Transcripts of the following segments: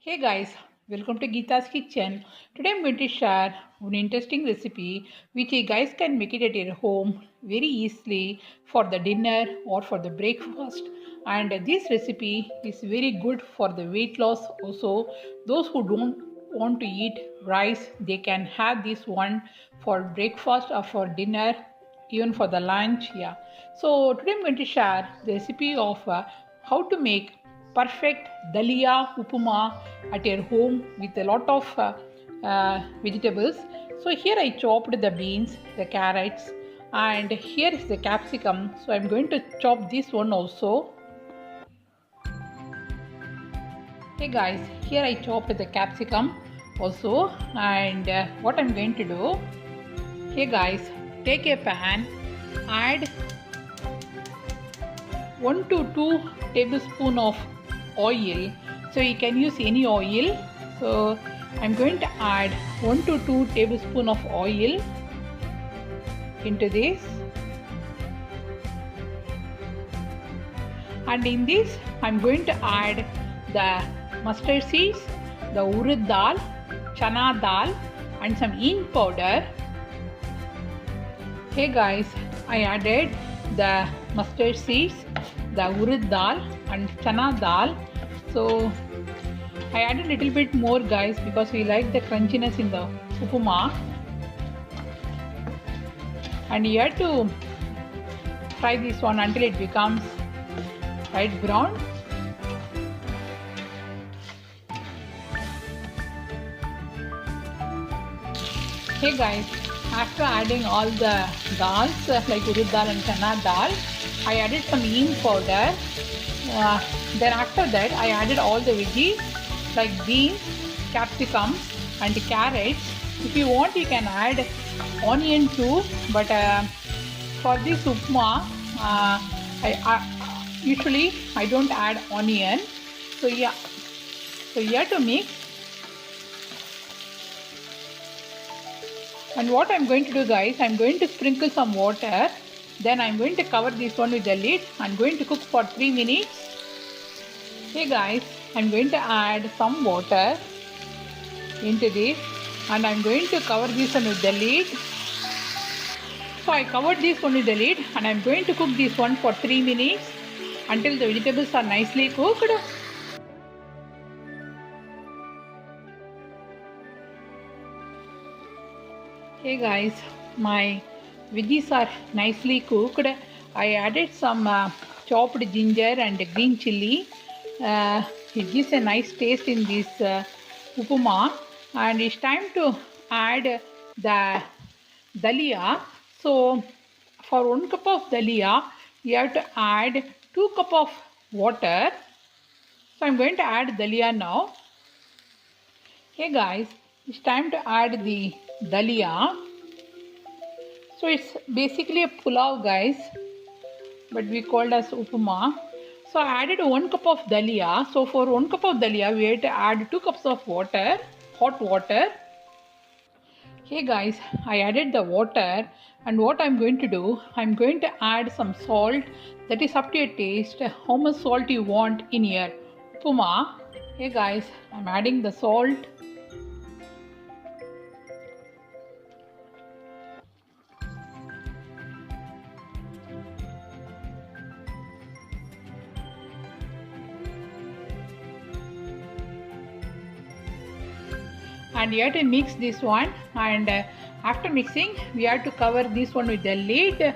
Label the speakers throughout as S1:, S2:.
S1: Hey guys, welcome to Geeta's Kitchen. Today I'm going to share an interesting recipe which you guys can make it at your home very easily for the dinner or for the breakfast. And this recipe is very good for the weight loss also. Those who don't want to eat rice, they can have this one for breakfast or for dinner, even for the lunch. Yeah. So today I'm going to share the recipe of how to make perfect Daliya Upma at your home with a lot of vegetables. So here I chopped the beans, the carrots, and here is the capsicum. So I'm going to chop this one also. Hey guys, here I chopped the capsicum also, and what I'm going to do. Hey guys, take a pan, add 1 to 2 tablespoons of oil. So you can use any oil. So I'm going to add 1 to 2 tablespoons of oil into this. And in this I'm going to add the mustard seeds, the urad dal, chana dal and some hing powder. Hey guys, I added the mustard seeds, the urad dal and chana dal. So I added a little bit more guys because we like the crunchiness in the upma. And you have to fry this one until it becomes light brown. Hey guys, after adding all the dals like urad dal and chana dal, I added some hing powder. Then after that I added all the veggies like beans, capsicum and carrots. If you want you can add onion too, but for this upma usually I don't add onion. So yeah, so you have to mix. And what I'm going to do guys, I'm going to sprinkle some water. Then I'm going to cover this one with the lid. I'm going to cook for 3 minutes. Hey guys, I'm going to add some water into this. And I'm going to cover this one with the lid. So I covered this one with the lid. And I'm going to cook this one for 3 minutes until the vegetables are nicely cooked. Hey guys, my veggies are nicely cooked. I added some chopped ginger and green chilli. It gives a nice taste in this upma. And it's time to add the Daliya. So for 1 cup of Daliya, you have to add 2 cups of water. So I'm going to add Daliya now. Hey guys, it's time to add the Daliya. So it's basically a pulao guys, but we called as upma. So I added 1 cup of Daliya. So for 1 cup of Daliya, we have to add 2 cups of water, hot water. Hey guys, I added the water, and what I'm going to do, I'm going to add some salt. That is up to your taste, how much salt you want in your upma. Hey guys, I'm adding the salt. And you have to mix this one, and after mixing we have to cover this one with the lid.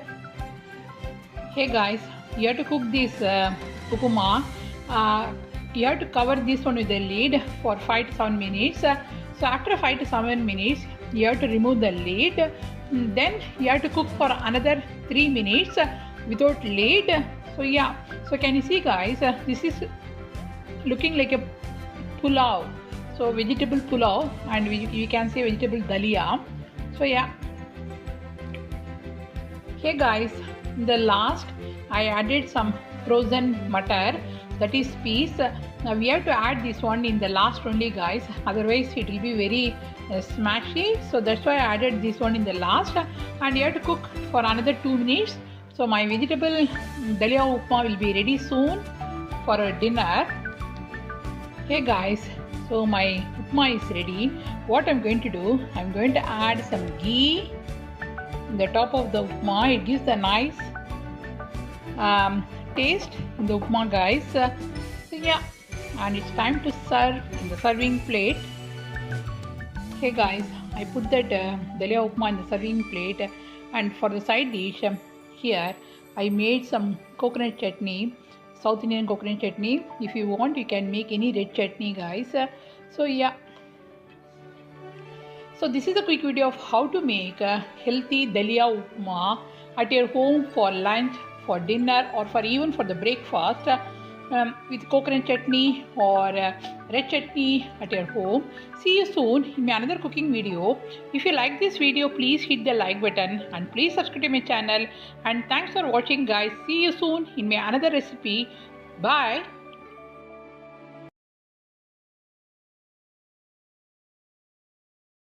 S1: Hey guys, you have to cook this upma. You have to cover this one with the lid for 5 to 7 minutes. So after 5 to 7 minutes you have to remove the lid. Then you have to cook for another 3 minutes without lid. So yeah, so can you see guys, this is looking like a pulao. So vegetable pulao, and you can say vegetable Daliya. So yeah. Hey guys, in the last I added some frozen matar, that is peas. Now we have to add this one in the last only guys, otherwise it will be very smashy. So that's why I added this one in the last, and you have to cook for another 2 minutes. So my vegetable Daliya upma will be ready soon for a dinner. Hey guys, so my upma is ready. What I'm going to do, I'm going to add some ghee in the top of the upma. It gives a nice taste in the upma, guys. So yeah, and it's time to serve in the serving plate. Hey guys, I put that Daliya upma in the serving plate, and for the side dish here I made some coconut chutney, South Indian coconut chutney. If you want, you can make any red chutney, guys. So yeah, so this is a quick video of how to make a healthy Daliya upma at your home for lunch, for dinner, or for even for the breakfast with coconut chutney or red chutney at your home. See you soon in my another cooking video. If you like this video, please hit the like button and please subscribe to my channel. And thanks for watching, guys. See you soon in my another recipe. Bye.